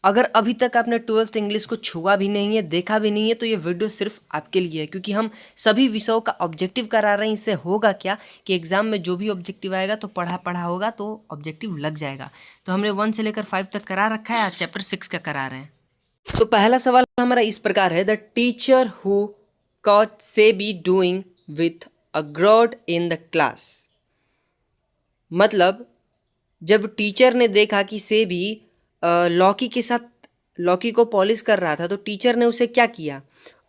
अगर अभी तक आपने 12th इंग्लिश को छुआ भी नहीं है, देखा भी नहीं है, तो ये वीडियो सिर्फ आपके लिए है, क्योंकि हम सभी विषयों का ऑब्जेक्टिव करा रहे हैं। इससे होगा क्या कि एग्जाम में जो भी ऑब्जेक्टिव आएगा तो पढ़ा पढ़ा होगा तो ऑब्जेक्टिव लग जाएगा। तो हमने 1 से लेकर 5 तक करा रखा है, आज चैप्टर 6 का करा रहे हैं। तो पहला सवाल हमारा इस प्रकार है, the teacher who caught Seibei doing with a gourd in the class. मतलब जब टीचर ने देखा कि सेबी लॉकी के साथ लॉकी को पॉलिश कर रहा था, तो टीचर ने उसे क्या किया,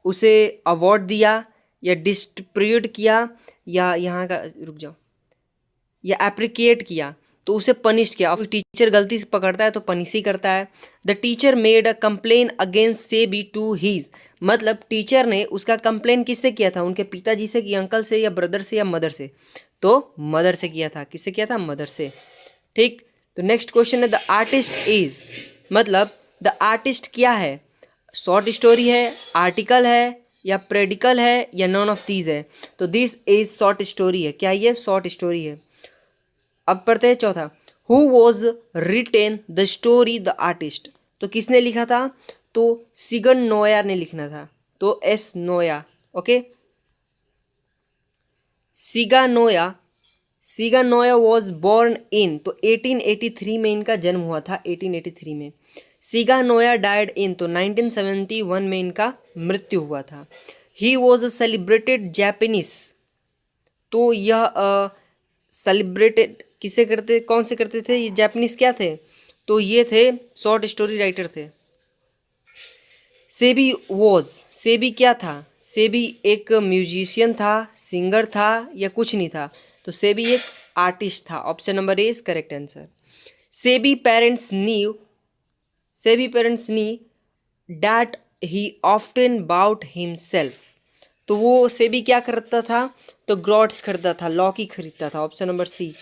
उसे अवार्ड दिया या डिस्ट्रीब्यूट किया या यहाँ का रुक जाओ या एप्रिकिएट किया, तो उसे पनिश किया। और टीचर गलती से पकड़ता है तो पनिश ही करता है। The teacher made a complain against Sebi to his, मतलब टीचर ने उसका कंप्लेन किससे किया था, उनके पिताजी से कि अंकल से या ब्रदर से या मदर से, तो मदर से किया था। किससे किया था, मदर से। ठीक, तो नेक्स्ट क्वेश्चन है, द आर्टिस्ट इज, मतलब द आर्टिस्ट क्या है, शॉर्ट स्टोरी है, आर्टिकल है या प्रेडिकल है या नॉन ऑफ दीज है। तो दिस इज शॉर्ट स्टोरी है। क्या ये शॉर्ट स्टोरी है। अब पढ़ते हैं चौथा, who was written the story the artist, तो किसने लिखा था, तो सिगन नोया ने लिखना था, तो एस नोया। Okay, Shiga Naoya, Shiga Naoya was born in, तो 1883 में इनका जन्म हुआ था, 1883 में। सिगानोया डायड इन, तो 1971 में इनका मृत्यु हुआ था। He was a celebrated Japanese, तो यह सेलिब्रेटेड किसे करते, कौन से करते थे, ये जापानीज क्या थे, तो ये थे शॉर्ट स्टोरी राइटर थे। सेबी वॉज, सेबी क्या था, सेबी एक म्यूजिशियन था, सिंगर था या कुछ नहीं था, तो सेबी एक आर्टिस्ट था। Option number A is correct answer. Sebi parents knew, Sebi parents knew that he often bout himself, तो वो सेबी क्या करता था, तो ग्रॉट्स खरीदता था, लॉकी खरीदता था। Option number C.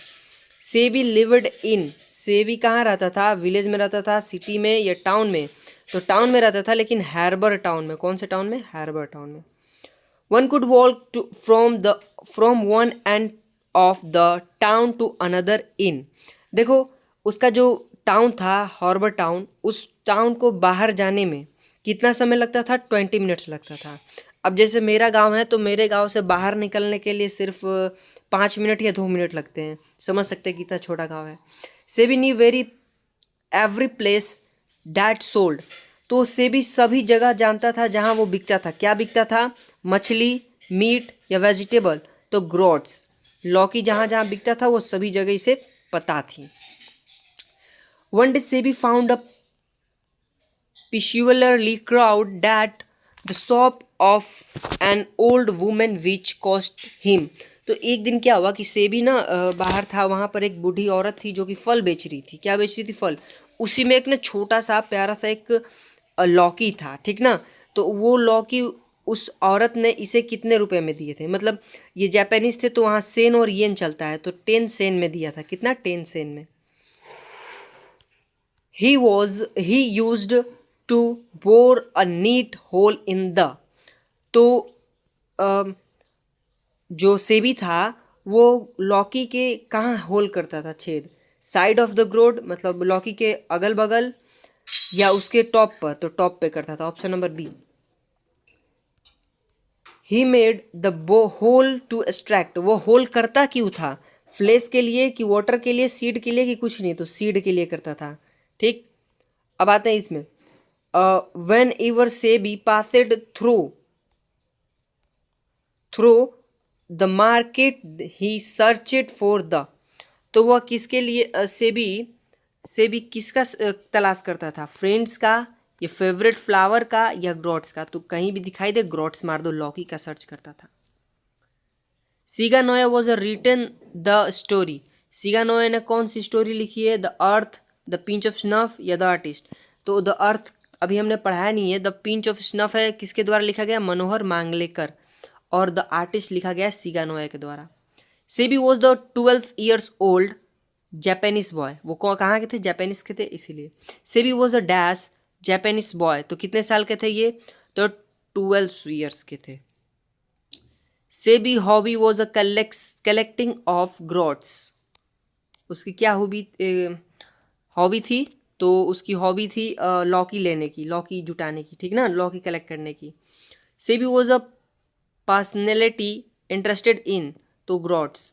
Sebi lived in, Sebi कहाँ रहता था, विलेज में रहता था, सिटी में या टाउन में, तो टाउन में रहता था, लेकिन हैर्बर टाउन में। कौन से टाउन में, हैर्बर टाउन में। One could walk to from one end of the town to another in, देखो उसका जो टाउन था हॉर्बर टाउन, उस टाउन को बाहर जाने में कितना समय लगता था, 20 मिनट्स लगता था। अब जैसे मेरा गांव है, तो मेरे गांव से बाहर निकलने के लिए सिर्फ 5 मिनट या 2 मिनट लगते हैं। समझ सकते हैं कितना छोटा गांव है। SEBI new very every place that sold, तो सेबी सभी जगह जानता था जहां वो बिकता था। क्या बिकता था, मछली, मीट या वेजिटेबल, तो ग्रोट्स, लौकी जहां जहां बिकता था वो सभी जगह इसे पता थी। One day SEBI found a peculiarly crowd that the shop of an old woman which cost him, तो एक दिन क्या हुआ कि सेबी ना बाहर था, वहाँ पर एक बूढ़ी औरत थी जो कि फल बेच रही थी। क्या बेच रही थी, फल। उसी में एक ना छोटा सा प्यारा सा एक लौकी था, ठीक ना। तो वो लौकी उस औरत ने इसे कितने रुपए में दिए थे, मतलब ये जापानीज थे तो वहाँ सेन और येन चलता है, तो 10 सेन में दिया था। कितना, 10 सेन में। he used to bore a neat hole in the, तो अम, जो सेबी था वो लौकी के कहाँ होल करता था, छेद, साइड ऑफ द ग्रोड, मतलब लौकी के अगल बगल या उसके टॉप पर, तो टॉप पे करता था। Option number B. He made the hole to extract, वो होल करता क्यों था, फ्लेश के लिए कि वाटर के लिए, सीड के लिए कि कुछ नहीं, तो सीड के लिए करता था। ठीक, अब आते हैं इसमें, whenever Seibei passed through the market he searched for the, तो वह किसके लिए से भी किसका तलाश करता था, फ्रेंड्स का या फेवरेट फ्लावर का या ग्रॉट्स का, तो कहीं भी दिखाई दे ग्रॉट्स मार दो, लौकी का सर्च करता था। Shiga Naoya was a written the story, Shiga Naoya ने कौन सी स्टोरी लिखी है, the earth, the pinch of snuff या द आर्टिस्ट, तो द अर्थ अभी हमने पढ़ाया नहीं है। द पिंच ऑफ स्नफ है किसके द्वारा लिखा गया, मनोहर मांगलेकर, और द आर्टिस्ट लिखा गया सिगानोया के द्वारा। SEBI was the 12 years old Japanese boy, वो कहाँ के थे, जापानीज के थे इसीलिए। SEBI was a dash Japanese boy, तो कितने साल के थे ये, तो 12 years के थे। Seibei hobby was a collecting of gourds, उसकी क्या हॉबी थी, तो उसकी हॉबी थी लौकी लेने की, लौकी जुटाने की, ठीक ना, लौकी कलेक्ट करने की। Seibei was a personality interested in, तो gourds.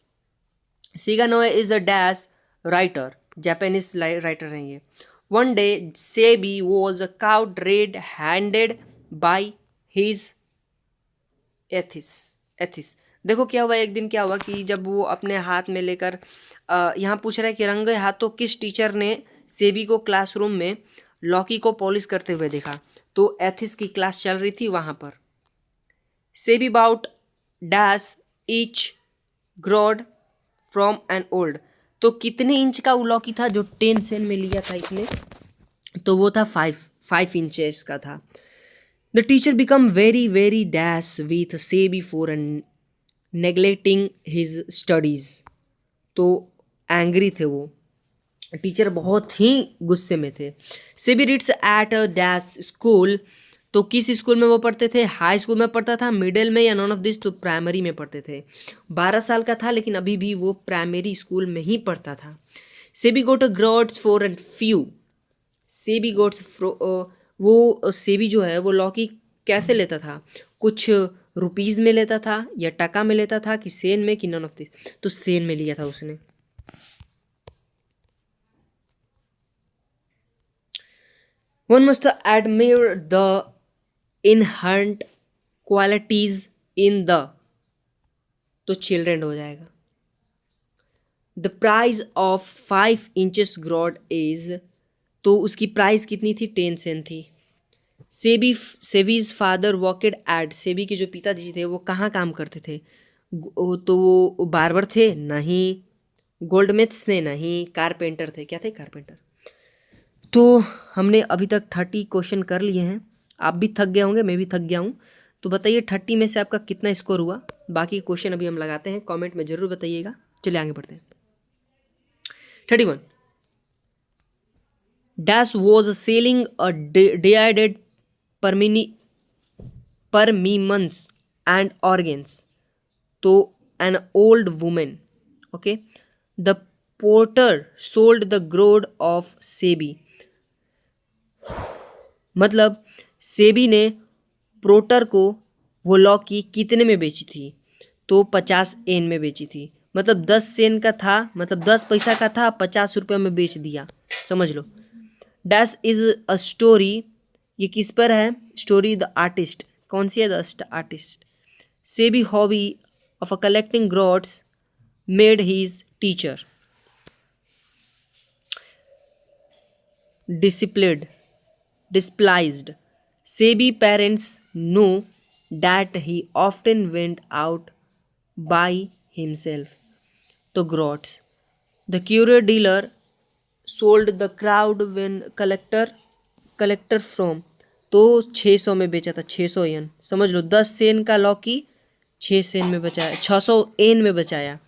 Shiga Naoya is a dash writer, Japanese writer हैं ये। One day Seibei was caught red handed by his एथिस। एथिस, देखो क्या हुआ, एक दिन क्या हुआ कि जब वो अपने हाथ में लेकर यहाँ पूछ रहा है कि रंगे हाथों किस टीचर ने सेबी को क्लासरूम में लौकी को पॉलिश करते हुए देखा, तो एथिस की क्लास चल रही थी वहां पर। Seibei bought dash each gourd from an old, तो कितने इंच का वो लौकी था जो 10 सेन में लिया था इसने, तो वो था 5 इंचेस का था। The teacher become very very dash with SEBI for neglecting his studies, तो एंग्री थे वो, टीचर बहुत ही गुस्से में थे। SEBI reads at a dash school, तो किस स्कूल में वो पढ़ते थे, हाई स्कूल में पढ़ता था, मिडिल में, या नॉन ऑफ दिस, तो प्राइमरी में पढ़ते थे। 12 साल का था लेकिन अभी भी वो प्राइमरी स्कूल में ही पढ़ता था। Seibei got a gourds for and few, Seibei gots वो सेबी जो है वो लौकी कैसे लेता था, कुछ रुपीज़ में लेता था या टका में लेता था कि सेन में, कि नॉन ऑफ दिस, तो सेन में लिया था उसने। One must admire the inherent qualities in the, तो चिल्ड्रेन हो जाएगा। The price of 5 inches gourd is, तो उसकी प्राइस कितनी थी, 10 सेन थी। Seibei's father worked at, Seibei के जो पिताजी थे वो कहाँ काम करते थे, तो वो बार्बर थे नहीं, गोल्डस्मिथ्स थे नहीं, कारपेंटर थे, क्या थे, कारपेंटर। तो हमने अभी तक 30 क्वेश्चन कर लिए हैं, आप भी थक गए होंगे, मैं भी थक गया हूँ। तो बताइए 30 में से आपका कितना स्कोर हुआ, बाकी क्वेश्चन अभी हम लगाते हैं, कमेंट में ज़रूर बताइएगा। चलिए आगे बढ़ते हैं। 31 dash was selling a divided permimmons and organs, तो an old woman, okay, the porter sold the groat of SEBI, मतलब सेबी ने पोर्टर को वो लौकी कितने में बेची थी, तो 50 एन में बेची थी, मतलब 10 सेन का था, मतलब 10 पैसा का था, 50 रुपये में बेच दिया, समझ लो। डैश इज अ स्टोरी, ये किस पर है, स्टोरी द आर्टिस्ट, कौन सी है, the artist. Seibei hobby of a collecting gourds made his teacher displeased. Sebi parents know that he often went out by himself, to grots. The curio dealer sold the crowd when collector from, तो 600 में बेचा था, 600 N, समझ लो 10 सेन का लौकी 6 सेन में बचाया, 600 yen में बचाया।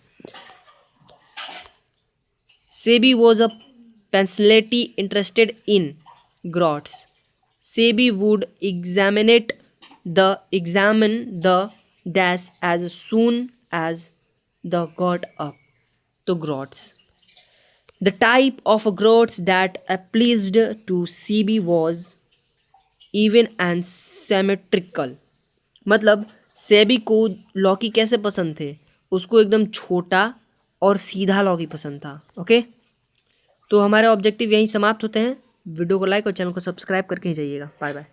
सेबी वॉज अ पेंसिलिटी interested in gourds, Seibei would examine the dash as soon as the got up, to grots. The type of grots that pleased to CB was even and symmetrical, मतलब सेबी को लौकी कैसे पसंद थे, उसको एकदम छोटा और सीधा लौकी पसंद था। ओके, तो हमारे ऑब्जेक्टिव यहीं समाप्त होते हैं। वीडियो को लाइक और चैनल को सब्सक्राइब करके ही जाइएगा। Bye bye.